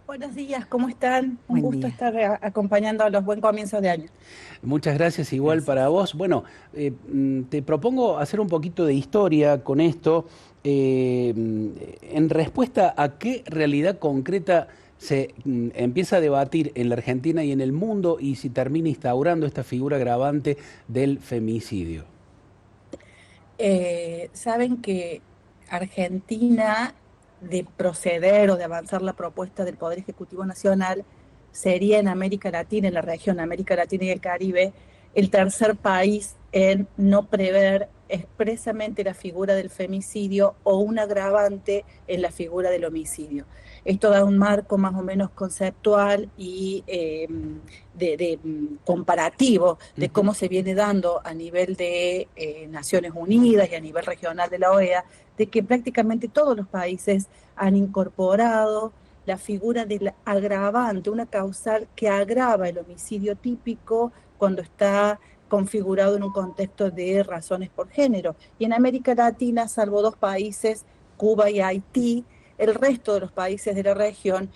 Buenos días, ¿cómo están? Un Buen gusto día. estar acompañando a los buen comienzos de año. Muchas gracias, igual para Gracias. vos. Bueno, te propongo hacer un poquito de historia con esto, en respuesta a qué realidad concreta se empieza a debatir en la Argentina y en el mundo y si termina instaurando esta figura agravante del femicidio. Saben que Argentina, de proceder o de avanzar la propuesta del Poder Ejecutivo Nacional, sería en América Latina, en la región América Latina y el Caribe, el tercer país en no prever expresamente la figura del femicidio o un agravante en la figura del homicidio. Esto da un marco más o menos conceptual y comparativo de Ujú. cómo se viene dando a nivel de Naciones Unidas y a nivel regional de la OEA, de que prácticamente todos los países han incorporado la figura del agravante, una causal que agrava el homicidio típico cuando está configurado en un contexto de razones por género. Y en América Latina, salvo dos países, Cuba y Haití, el resto de los países de la región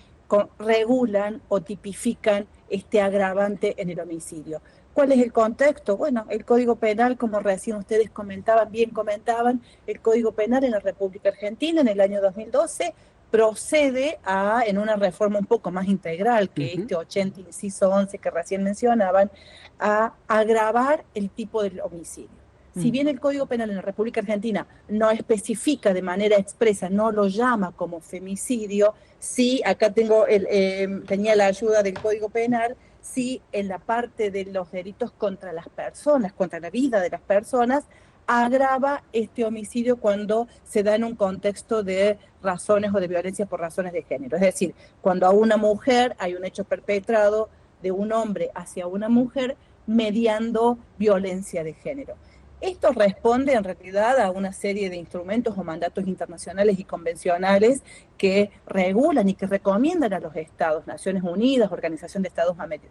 regulan o tipifican este agravante en el homicidio. ¿Cuál es el contexto? Bueno, el Código Penal, como recién ustedes comentaban, bien comentaban, el Código Penal en la República Argentina en el año 2012 procede a, en una reforma un poco más integral que Ujú. este 80, inciso 11 que recién mencionaban, a agravar el tipo del homicidio. Si Mm. bien el Código Penal en la República Argentina no especifica de manera expresa, no lo llama como femicidio, sí, acá tenía la ayuda del Código Penal, sí, en la parte de los delitos contra las personas, contra la vida de las personas, agrava este homicidio cuando se da en un contexto de razones o de violencia por razones de género. Es decir, cuando a una mujer hay un hecho perpetrado de un hombre hacia una mujer mediando violencia de género. Esto responde en realidad a una serie de instrumentos o mandatos internacionales y convencionales que regulan y que recomiendan a los estados, Naciones Unidas, Organización de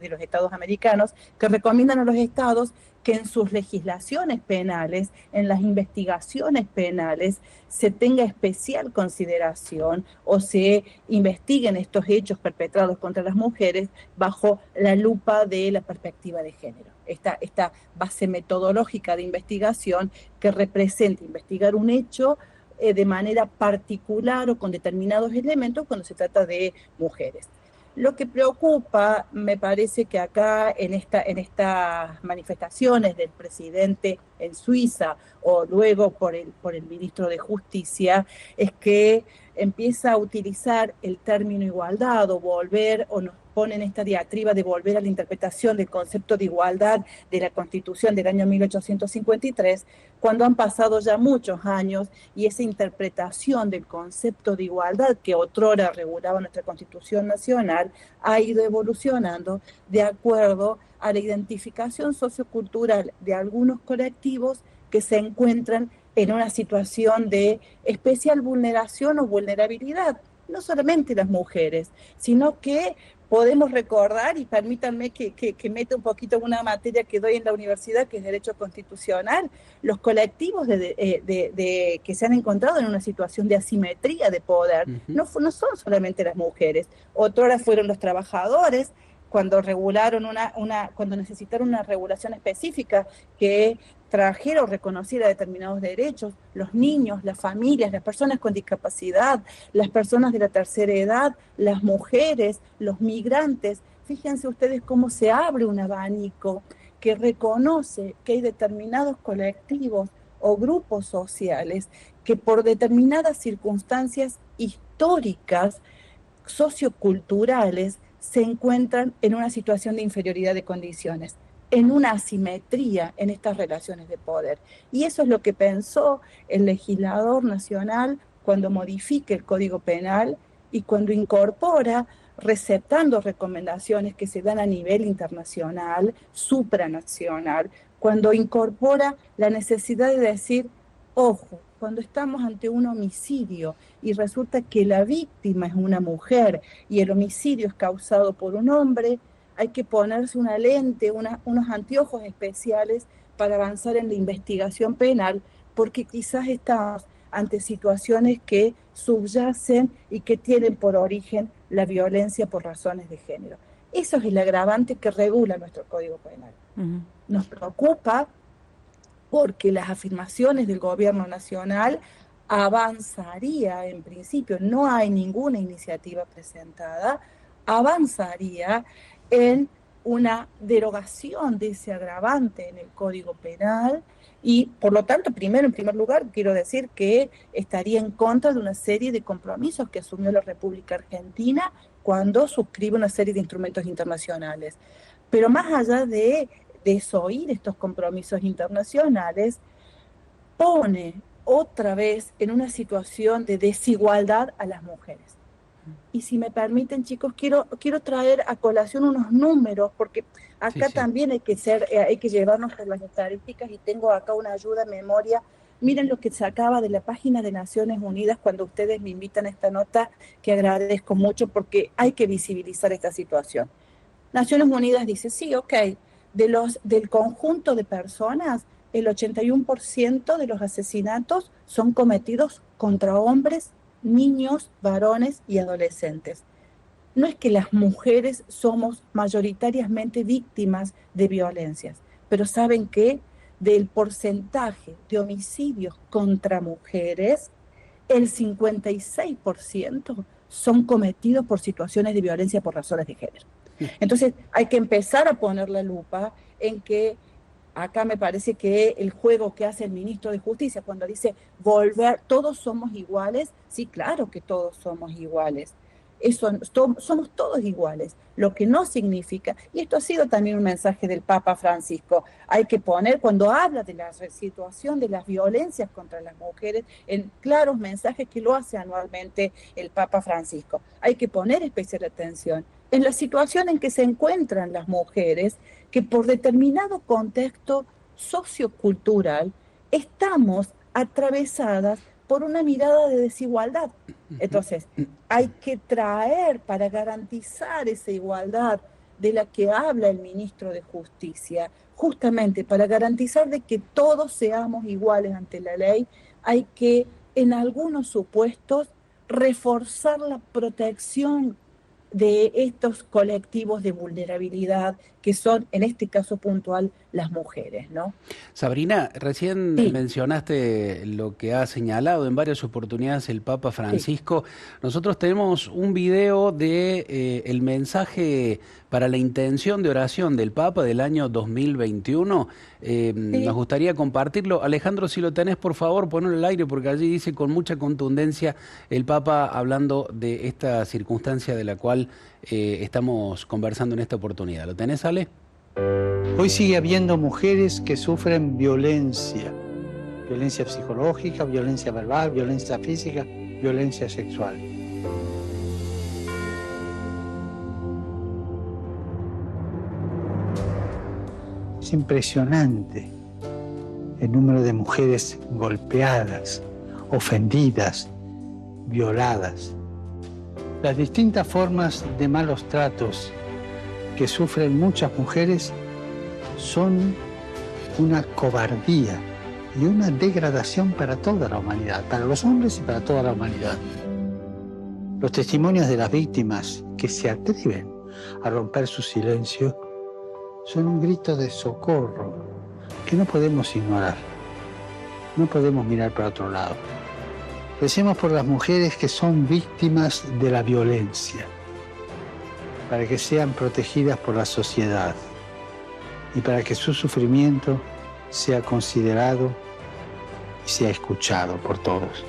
los Estados Americanos, que recomiendan a los estados que en sus legislaciones penales, en las investigaciones penales, se tenga especial consideración o se investiguen estos hechos perpetrados contra las mujeres bajo la lupa de la perspectiva de género. Esta base metodológica de investigación que representa investigar un hecho de manera particular o con determinados elementos cuando se trata de mujeres. Lo que preocupa, me parece que acá en estas manifestaciones del presidente en Suiza o luego por el ministro de Justicia, es que empieza a utilizar el término igualdad o volver o nos ponen esta diatriba de volver a la interpretación del concepto de igualdad de la Constitución del año 1853, cuando han pasado ya muchos años y esa interpretación del concepto de igualdad que otrora regulaba nuestra Constitución Nacional ha ido evolucionando de acuerdo a la identificación sociocultural de algunos colectivos que se encuentran en una situación de especial vulneración o vulnerabilidad. No solamente las mujeres, sino que podemos recordar, y permítanme que meta un poquito en una materia que doy en la universidad, que es Derecho Constitucional, los colectivos que se han encontrado en una situación de asimetría de poder, Ujú. no son solamente las mujeres, otras fueron los trabajadores, cuando cuando necesitaron una regulación específica que trajera o reconociera determinados derechos, los niños, las familias, las personas con discapacidad, las personas de la tercera edad, las mujeres, los migrantes. Fíjense ustedes cómo se abre un abanico que reconoce que hay determinados colectivos o grupos sociales que por determinadas circunstancias históricas, socioculturales, se encuentran en una situación de inferioridad de condiciones, en una asimetría en estas relaciones de poder. Y eso es lo que pensó el legislador nacional cuando modifica el Código Penal y cuando incorpora, receptando recomendaciones que se dan a nivel internacional, supranacional, cuando incorpora la necesidad de decir, ojo, cuando estamos ante un homicidio y resulta que la víctima es una mujer y el homicidio es causado por un hombre, hay que ponerse una lente, unos anteojos especiales para avanzar en la investigación penal, porque quizás estamos ante situaciones que subyacen y que tienen por origen la violencia por razones de género. Eso es el agravante que regula nuestro Código Penal. Nos preocupa porque las afirmaciones del gobierno nacional avanzaría, en principio, no hay ninguna iniciativa presentada, avanzaría en una derogación de ese agravante en el Código Penal y, por lo tanto, en primer lugar, quiero decir que estaría en contra de una serie de compromisos que asumió la República Argentina cuando suscribe una serie de instrumentos internacionales. Pero más allá de desoír estos compromisos internacionales, pone otra vez en una situación de desigualdad a las mujeres. Y si me permiten, chicos, quiero traer a colación unos números, porque acá también hay que llevarnos por las estadísticas, y tengo acá una ayuda en memoria. Miren lo que sacaba de la página de Naciones Unidas cuando ustedes me invitan a esta nota, que agradezco mucho porque hay que visibilizar esta situación. Naciones Unidas dice, sí, ok, del conjunto de personas, el 81% de los asesinatos son cometidos contra hombres, niños, varones y adolescentes. No es que las mujeres somos mayoritariamente víctimas de violencias, pero ¿saben qué? Del porcentaje de homicidios contra mujeres, el 56% son cometidos por situaciones de violencia por razones de género. Entonces hay que empezar a poner la lupa en que acá me parece que el juego que hace el ministro de Justicia cuando dice todos somos iguales, sí, claro que todos somos iguales. Somos todos iguales, lo que no significa, y esto ha sido también un mensaje del Papa Francisco, hay que poner, cuando habla de la situación de las violencias contra las mujeres, en claros mensajes que lo hace anualmente el Papa Francisco, hay que poner especial atención en la situación en que se encuentran las mujeres, que por determinado contexto sociocultural estamos atravesadas por una mirada de desigualdad. Entonces, hay que traer para garantizar esa igualdad de la que habla el ministro de Justicia, justamente para garantizar de que todos seamos iguales ante la ley, hay que, en algunos supuestos, reforzar la protección de estos colectivos de vulnerabilidad que son, en este caso puntual, las mujeres, ¿no? Sabrina, recién mencionaste lo que ha señalado en varias oportunidades el Papa Francisco. Nosotros tenemos un video de el mensaje para la intención de oración del Papa del año 2021. Nos gustaría compartirlo. Alejandro, si lo tenés, por favor, ponlo al aire, porque allí dice con mucha contundencia el Papa hablando de esta circunstancia de la cual estamos conversando en esta oportunidad. ¿Lo tenés, Ale? Hoy sigue habiendo mujeres que sufren violencia psicológica, violencia verbal, violencia física, violencia sexual. Es impresionante el número de mujeres golpeadas, ofendidas, violadas. Las distintas formas de malos tratos que sufren muchas mujeres son una cobardía y una degradación para toda la humanidad, para los hombres y para toda la humanidad. Los testimonios de las víctimas que se atreven a romper su silencio son un grito de socorro que no podemos ignorar, no podemos mirar para otro lado. Recemos por las mujeres que son víctimas de la violencia, para que sean protegidas por la sociedad y para que su sufrimiento sea considerado y sea escuchado por todos.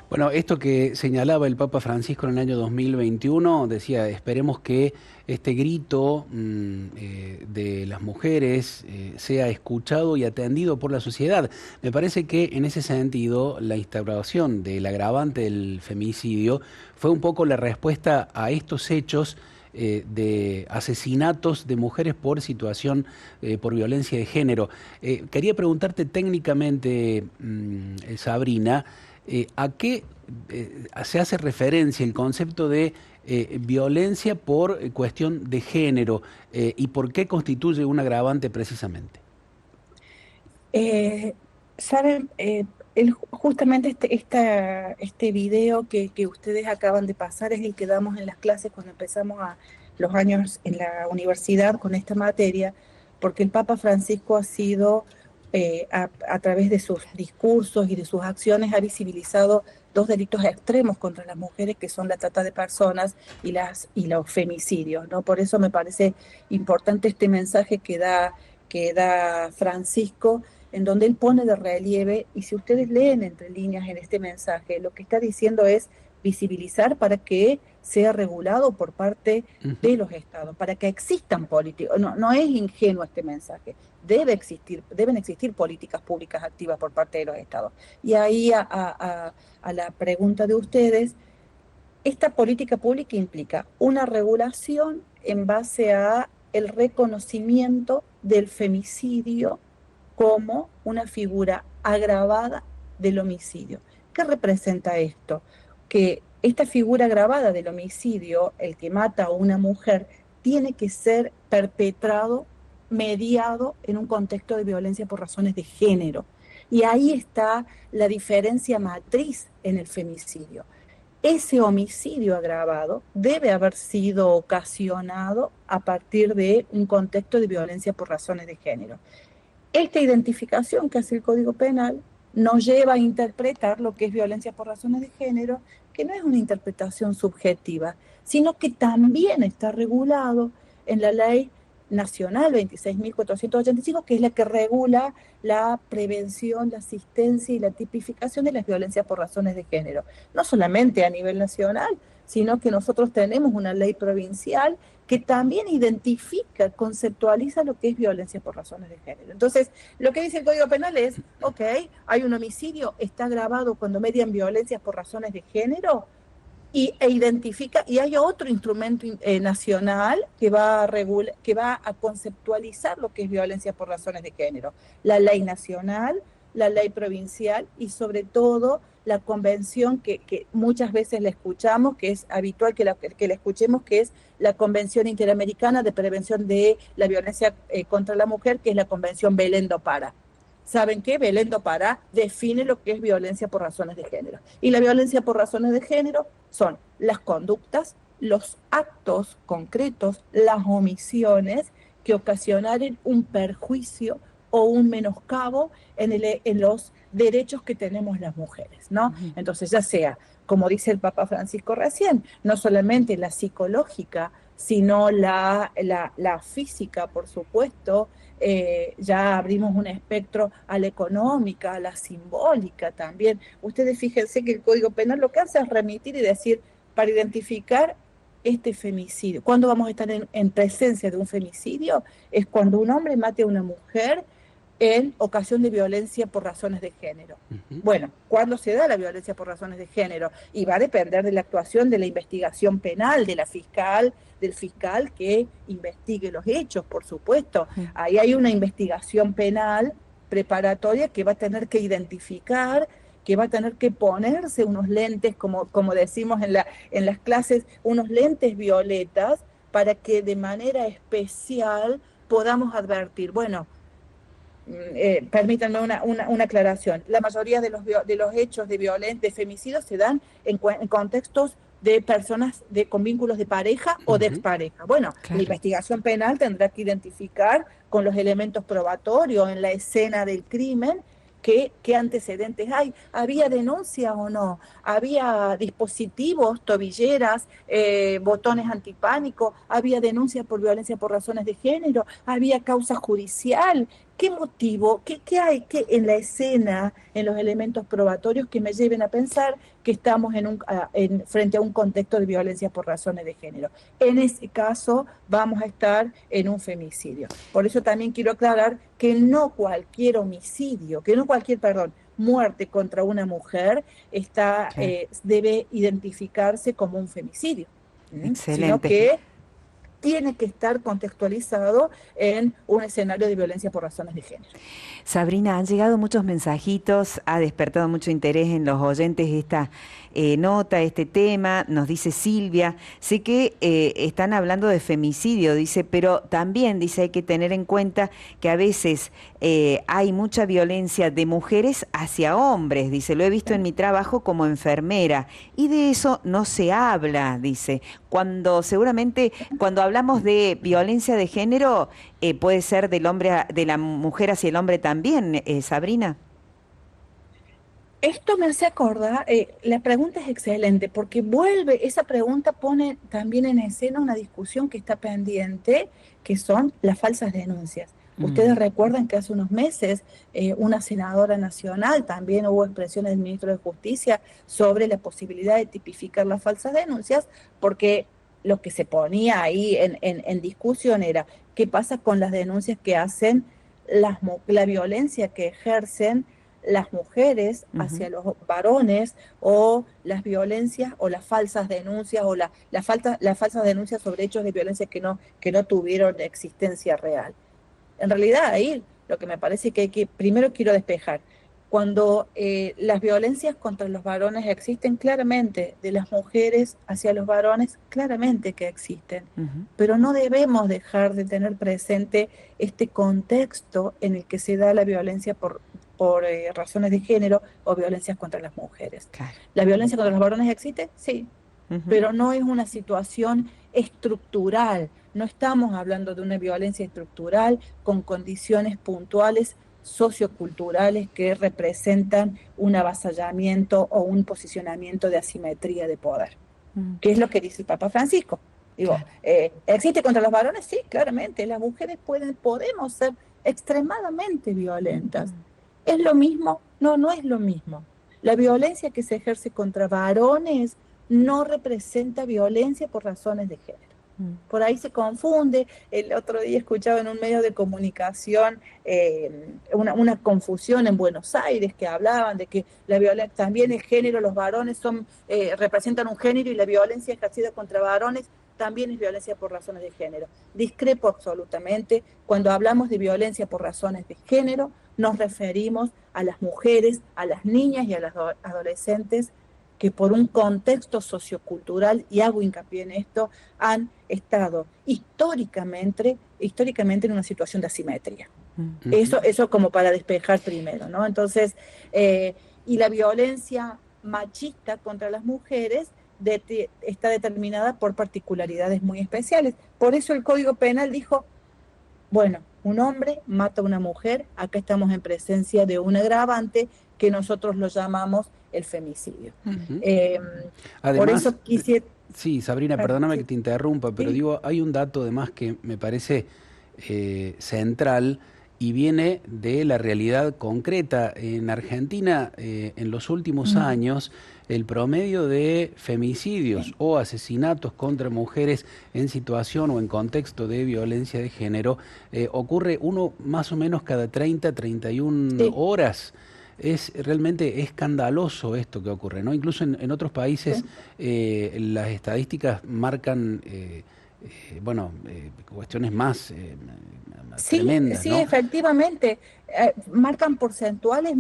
Bueno, esto que señalaba el Papa Francisco en el año 2021, decía, esperemos que este grito de las mujeres sea escuchado y atendido por la sociedad. Me parece que en ese sentido la instauración del agravante del femicidio fue un poco la respuesta a estos hechos de asesinatos de mujeres por situación, por violencia de género. Quería preguntarte técnicamente, Sabrina, ¿a qué se hace referencia el concepto de violencia por cuestión de género y por qué constituye un agravante precisamente. Saben, justamente este video que ustedes acaban de pasar es el que damos en las clases cuando empezamos los años en la universidad con esta materia, porque el Papa Francisco ha sido, a través de sus discursos y de sus acciones, ha visibilizado dos delitos extremos contra las mujeres, que son la trata de personas y los femicidios, ¿no? Por eso me parece importante este mensaje que da Francisco, en donde él pone de relieve, y si ustedes leen entre líneas en este mensaje, lo que está diciendo es visibilizar para que sea regulado por parte de los estados, para que existan políticas. No es ingenuo este mensaje, deben existir políticas públicas activas por parte de los estados. Y ahí a la pregunta de ustedes, esta política pública implica una regulación en base a el reconocimiento del femicidio como una figura agravada del homicidio. ¿Qué representa esto? Que esta figura agravada del homicidio, el que mata a una mujer, tiene que ser perpetrado, mediado en un contexto de violencia por razones de género. Y ahí está la diferencia matriz en el femicidio. Ese homicidio agravado debe haber sido ocasionado a partir de un contexto de violencia por razones de género. Esta identificación que hace el Código Penal nos lleva a interpretar lo que es violencia por razones de género, que no es una interpretación subjetiva, sino que también está regulado en la Ley Nacional 26.485, que es la que regula la prevención, la asistencia y la tipificación de las violencias por razones de género. No solamente a nivel nacional, sino que nosotros tenemos una ley provincial que también identifica, conceptualiza lo que es violencia por razones de género. Entonces, lo que dice el Código Penal es, ok, hay un homicidio, está agravado cuando median violencias por razones de género, e identifica, y hay otro instrumento nacional que va a conceptualizar lo que es violencia por razones de género. La ley nacional, la ley provincial y sobre todo la convención que muchas veces la escuchamos, que es habitual que la escuchemos, que es la Convención Interamericana de Prevención de la Violencia contra la Mujer, que es la Convención Belén do Pará. ¿Saben qué? Belén do Pará define lo que es violencia por razones de género. Y la violencia por razones de género son las conductas, los actos concretos, las omisiones que ocasionaron un perjuicio o un menoscabo en los derechos que tenemos las mujeres, ¿no? Entonces, ya sea, como dice el Papa Francisco recién, no solamente la psicológica, sino la física, por supuesto. Ya abrimos un espectro a la económica, a la simbólica también. Ustedes fíjense que el Código Penal lo que hace es remitir y decir, para identificar este femicidio, ¿cuándo vamos a estar en presencia de un femicidio? Es cuando un hombre mate a una mujer en ocasión de violencia por razones de género. Bueno, ¿cuándo se da la violencia por razones de género? Y va a depender de la actuación de la investigación penal, del fiscal que investigue los hechos, por supuesto. Ahí hay una investigación penal preparatoria que va a tener que identificar, que va a tener que ponerse unos lentes, como decimos en las clases, unos lentes violetas, para que de manera especial podamos advertir, bueno, permítanme una aclaración. La mayoría de los hechos de femicidios se dan en contextos de personas con vínculos de pareja o de expareja. Bueno, claro. La investigación penal tendrá que identificar con los elementos probatorios en la escena del crimen qué antecedentes hay. ¿Había denuncia o no? ¿Había dispositivos, tobilleras, botones antipánico? ¿Había denuncia por violencia por razones de género? ¿Había causa judicial? ¿Qué motivo? ¿Qué hay en la escena, en los elementos probatorios que me lleven a pensar que estamos frente a un contexto de violencia por razones de género? En ese caso vamos a estar en un femicidio. Por eso también quiero aclarar que no cualquier muerte contra una mujer debe identificarse como un femicidio. Excelente. Sino que tiene que estar contextualizado en un escenario de violencia por razones de género. Sabrina, han llegado muchos mensajitos, ha despertado mucho interés en los oyentes esta nota, este tema. Nos dice Silvia, sé que están hablando de femicidio, dice, pero también dice hay que tener en cuenta que a veces hay mucha violencia de mujeres hacia hombres, dice, lo he visto en mi trabajo como enfermera y de eso no se habla, dice. Seguramente cuando hablamos de violencia de género puede ser del hombre de la mujer hacia el hombre también, Sabrina. Esto me hace acordar, la pregunta es excelente porque esa pregunta pone también en escena una discusión que está pendiente, que son las falsas denuncias. Ustedes recuerdan que hace unos meses una senadora nacional, también hubo expresiones del ministro de Justicia sobre la posibilidad de tipificar las falsas denuncias, porque lo que se ponía ahí en discusión era qué pasa con las denuncias que hacen, la violencia que ejercen las mujeres hacia los varones, o las violencias o las falsas denuncias o las falsas denuncias sobre hechos de violencia que no tuvieron existencia real. En realidad ahí lo que me parece que primero quiero despejar, cuando las violencias contra los varones existen claramente, de las mujeres hacia los varones claramente que existen, pero no debemos dejar de tener presente este contexto en el que se da la violencia por razones de género o violencias contra las mujeres. Claro. ¿La violencia contra los varones existe? Sí, pero no es una situación estructural. No estamos hablando de una violencia estructural con condiciones puntuales socioculturales que representan un avasallamiento o un posicionamiento de asimetría de poder, que es lo que dice el Papa Francisco. Digo, ¿existe contra los varones? Sí, claramente. Las mujeres podemos ser extremadamente violentas. ¿Es lo mismo? No, no es lo mismo. La violencia que se ejerce contra varones no representa violencia por razones de género. Por ahí se confunde. El otro día escuchaba en un medio de comunicación una confusión en Buenos Aires, que hablaban de que la violencia, también el género, los varones representan un género y la violencia ejercida contra varones también es violencia por razones de género. Discrepo absolutamente. Cuando hablamos de violencia por razones de género, nos referimos a las mujeres, a las niñas y a las adolescentes que por un contexto sociocultural, y hago hincapié en esto, han estado históricamente en una situación de asimetría. Eso como para despejar primero, ¿no? Entonces, y la violencia machista contra las mujeres está determinada por particularidades muy especiales. Por eso el Código Penal dijo, bueno, un hombre mata a una mujer, acá estamos en presencia de un agravante que nosotros lo llamamos el femicidio. Además, por eso quisiera... Sí, Sabrina, perdóname que te interrumpa, pero sí. Digo, hay un dato además que me parece central y viene de la realidad concreta. En Argentina, en los últimos años, el promedio de femicidios o asesinatos contra mujeres en situación o en contexto de violencia de género ocurre uno más o menos cada 31 horas. Es realmente escandaloso esto que ocurre, ¿no? Incluso en otros países las estadísticas marcan cuestiones más tremendas, sí, ¿no? Efectivamente, marcan porcentuales.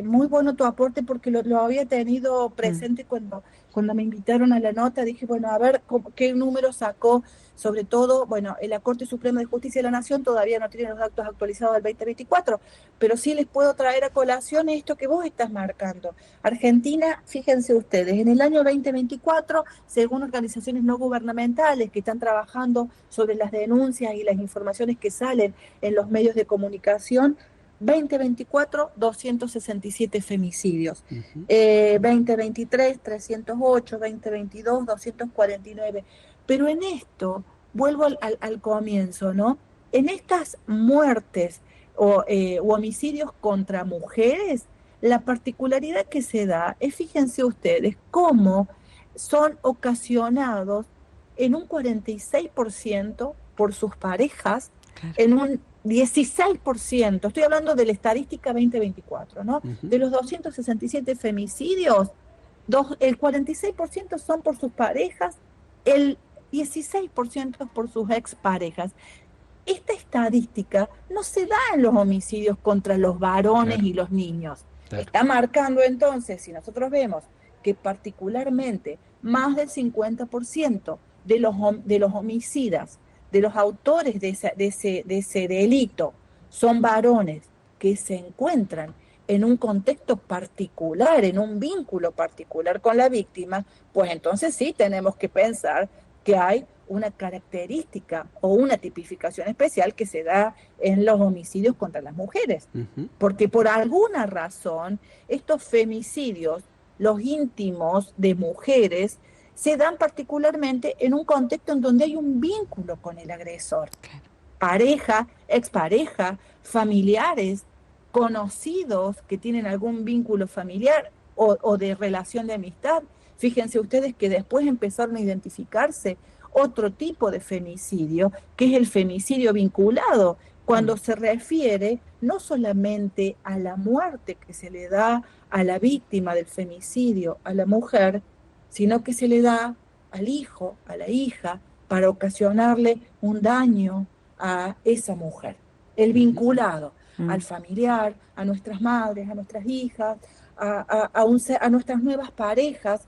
Muy bueno tu aporte porque lo había tenido presente cuando me invitaron a la nota. Dije, bueno, a ver qué número sacó. Sobre todo, bueno, la Corte Suprema de Justicia de la Nación todavía no tiene los datos actualizados del 2024, pero sí les puedo traer a colación esto que vos estás marcando. Argentina, fíjense ustedes, en el año 2024, según organizaciones no gubernamentales que están trabajando sobre las denuncias y las informaciones que salen en los medios de comunicación, 2024, 267 femicidios. 2023, 308, 2022, 249. Pero en esto, vuelvo al comienzo, ¿no? En estas muertes o homicidios contra mujeres, la particularidad que se da es, fíjense ustedes, cómo son ocasionados en un 46% por sus parejas, claro, en un 16%, estoy hablando de la estadística 2024, ¿no? De los 267 femicidios, el 46% son por sus parejas, el 16% por sus exparejas. Esta estadística no se da en los homicidios contra los varones Claro. y los niños. Claro. Está marcando entonces, si nosotros vemos que particularmente más del 50% de los homicidas, de los autores de ese delito, son varones que se encuentran en un contexto particular, en un vínculo particular con la víctima, pues entonces sí tenemos que pensar que hay una característica o una tipificación especial que se da en los homicidios contra las mujeres. Porque por alguna razón estos femicidios, los íntimos de mujeres, se dan particularmente en un contexto en donde hay un vínculo con el agresor. Pareja, expareja, familiares, conocidos que tienen algún vínculo familiar o de relación de amistad. Fíjense ustedes que después empezaron a identificarse otro tipo de femicidio, que es el femicidio vinculado, cuando se refiere no solamente a la muerte que se le da a la víctima del femicidio, a la mujer, sino que se le da al hijo, a la hija, para ocasionarle un daño a esa mujer. El vinculado al familiar, a nuestras madres, a nuestras hijas, a nuestras nuevas parejas,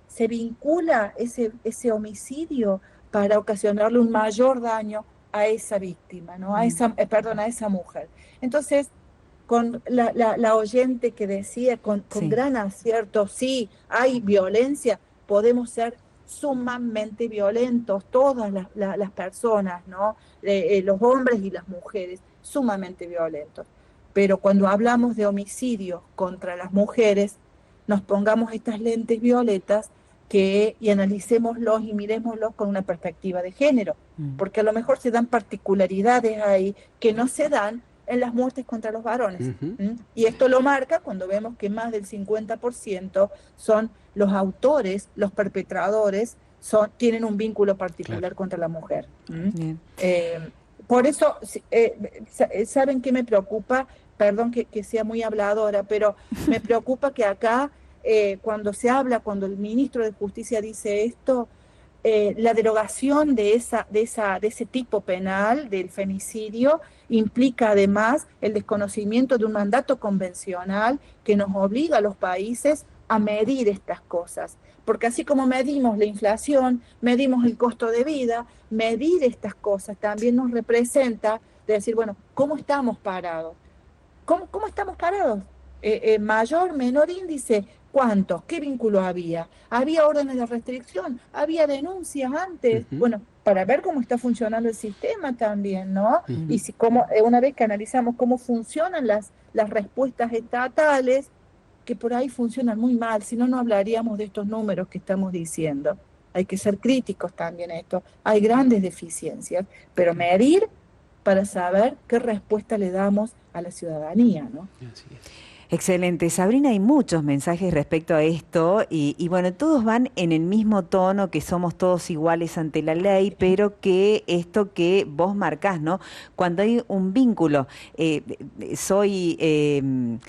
se vincula ese homicidio para ocasionarle un mayor daño a esa víctima, ¿no? a esa mujer. Entonces, con la oyente que decía con gran acierto, sí, hay violencia, podemos ser sumamente violentos, todas las personas, ¿no? Los hombres y las mujeres, sumamente violentos. Pero cuando hablamos de homicidios contra las mujeres, nos pongamos estas lentes violetas y analicémoslos y miremoslos con una perspectiva de género, porque a lo mejor se dan particularidades ahí que no se dan en las muertes contra los varones. Y esto lo marca cuando vemos que más del 50% son los autores, los perpetradores, tienen un vínculo particular contra la mujer. Por eso, ¿saben qué me preocupa? Perdón que sea muy habladora, pero me preocupa que acá, cuando el ministro de Justicia dice esto, la derogación de ese tipo penal, del femicidio, implica además el desconocimiento de un mandato convencional que nos obliga a los países a medir estas cosas. Porque así como medimos la inflación, medimos el costo de vida, medir estas cosas también nos representa de decir, bueno, ¿cómo estamos parados? ¿Cómo estamos parados? Mayor, menor índice, ¿cuántos? ¿Qué vínculo había? ¿Había órdenes de restricción? ¿Había denuncias antes? Bueno, para ver cómo está funcionando el sistema también, ¿no? Y una vez que analizamos cómo funcionan las respuestas estatales, que por ahí funcionan muy mal, si no, no hablaríamos de estos números que estamos diciendo. Hay que ser críticos también a esto. Hay grandes deficiencias, pero medir para saber qué respuesta le damos a la ciudadanía, ¿no? Así es. Excelente. Sabrina, hay muchos mensajes respecto a esto y bueno, todos van en el mismo tono, que somos todos iguales ante la ley, pero que esto que vos marcás, ¿no? Cuando hay un vínculo, soy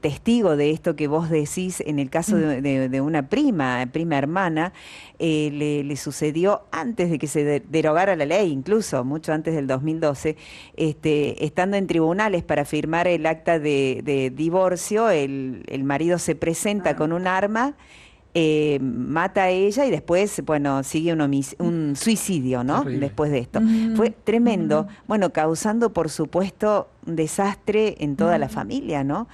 testigo de esto que vos decís en el caso de una prima hermana, le sucedió antes de que se derogara la ley, incluso mucho antes del 2012, estando en tribunales para firmar el acta de divorcio, el marido se presenta con un arma, mata a ella y después, bueno, sigue un suicidio, ¿no? Terrible. Después de esto. Fue tremendo, bueno, causando, por supuesto, un desastre en toda la familia, ¿no?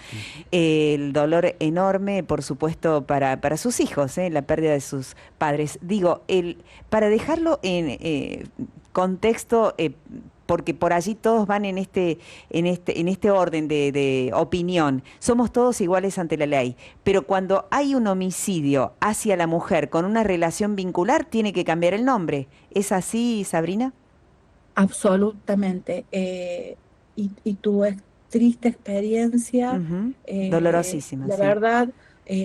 El dolor enorme, por supuesto, para sus hijos, la pérdida de sus padres. Digo, para dejarlo en contexto, porque por allí todos van en este orden de opinión. Somos todos iguales ante la ley, pero cuando hay un homicidio hacia la mujer con una relación vincular, tiene que cambiar el nombre. ¿Es así, Sabrina? Absolutamente. Y tu triste experiencia, dolorosísima, la sí. verdad,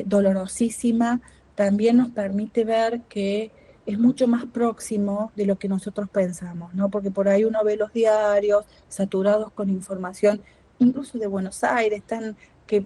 dolorosísima, también nos permite ver que es mucho más próximo de lo que nosotros pensamos, ¿no? Porque por ahí uno ve los diarios saturados con información, incluso de Buenos Aires, que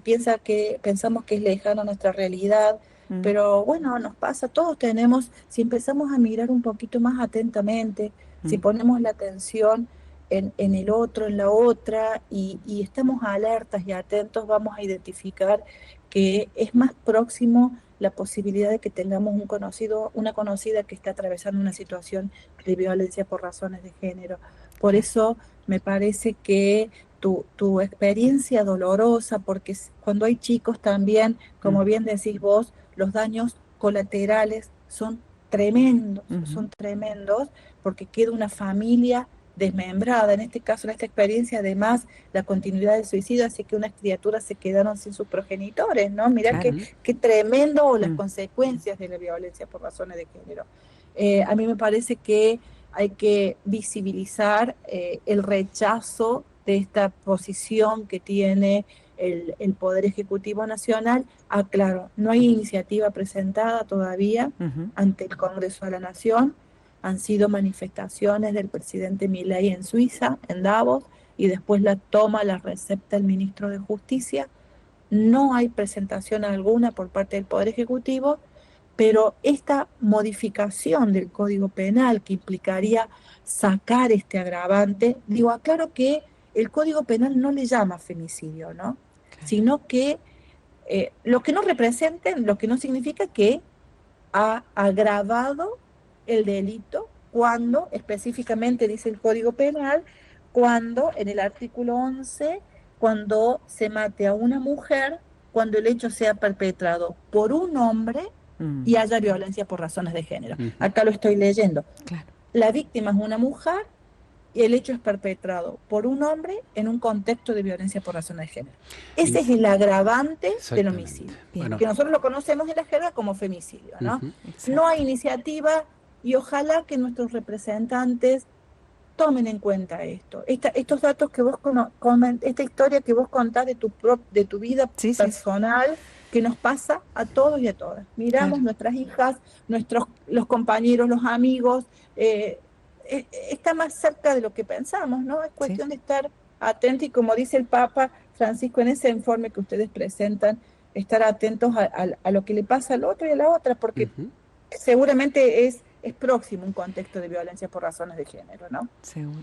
pensamos que es lejano a nuestra realidad, Pero bueno, nos pasa, todos tenemos, si empezamos a mirar un poquito más atentamente, si ponemos la atención en el otro, en la otra, y estamos alertas y atentos, vamos a identificar que es más próximo la posibilidad de que tengamos un conocido, una conocida que está atravesando una situación de violencia por razones de género. Por eso me parece que tu experiencia dolorosa, porque cuando hay chicos también, como bien decís vos, los daños colaterales son tremendos, porque queda una familia desmembrada. En este caso, en esta experiencia, además, la continuidad del suicidio hace que unas criaturas se quedaron sin sus progenitores, ¿no? Mirá qué tremendo las consecuencias de la violencia por razones de género. A mí me parece que hay que visibilizar el rechazo de esta posición que tiene el Poder Ejecutivo Nacional. Claro, no hay iniciativa presentada todavía ante el Congreso de la Nación. Han sido manifestaciones del presidente Milei en Suiza, en Davos, y después la recepta el ministro de Justicia. No hay presentación alguna por parte del Poder Ejecutivo, pero esta modificación del Código Penal que implicaría sacar este agravante, aclaro que el Código Penal no le llama femicidio, ¿no? Sino que lo que no representen, lo que no significa que ha agravado el delito cuando, específicamente dice el Código Penal, cuando en el artículo 11, cuando se mate a una mujer, cuando el hecho sea perpetrado por un hombre y haya violencia por razones de género. Acá lo estoy leyendo. Claro. La víctima es una mujer y el hecho es perpetrado por un hombre en un contexto de violencia por razones de género. Ese es el agravante del homicidio, bueno, que nosotros lo conocemos en la jerga como femicidio, ¿no? No hay iniciativa y ojalá que nuestros representantes tomen en cuenta esto. Estos datos que vos esta historia que vos contás de tu vida personal, que nos pasa a todos y a todas. Miramos nuestras hijas, los compañeros, los amigos, está más cerca de lo que pensamos, ¿no? Es cuestión de estar atentos y, como dice el Papa Francisco en ese informe que ustedes presentan, estar atentos a lo que le pasa al otro y a la otra, porque seguramente es próximo un contexto de violencia por razones de género, ¿no? Seguro.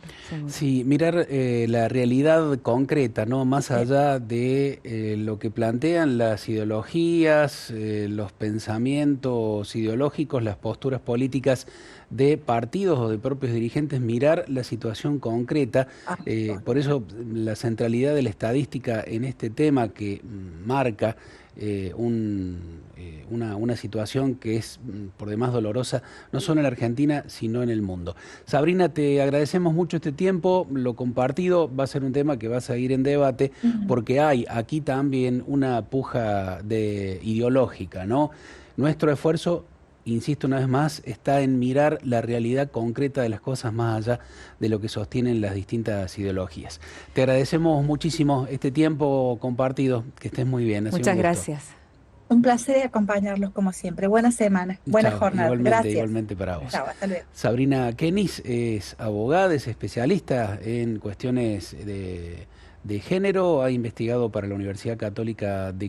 Sí, mirar la realidad concreta, ¿no? Más allá de lo que plantean las ideologías, los pensamientos ideológicos, las posturas políticas de partidos o de propios dirigentes, mirar la situación concreta. Por eso la centralidad de la estadística en este tema que marca una situación que es por demás dolorosa, no solo en la Argentina, sino en el mundo. Sabrina, te agradecemos mucho este tiempo, lo compartido, va a ser un tema que va a seguir en debate, porque hay aquí también una puja ideológica, ¿no? Nuestro esfuerzo, insisto una vez más, está en mirar la realidad concreta de las cosas más allá de lo que sostienen las distintas ideologías. Te agradecemos muchísimo este tiempo compartido, que estés muy bien. Muchas gracias. Un placer acompañarlos como siempre. Buena semana, buena jornada. Gracias. Igualmente para vos. Chao, hasta luego. Sabrina Kenis es abogada, es especialista en cuestiones de género, ha investigado para la Universidad Católica de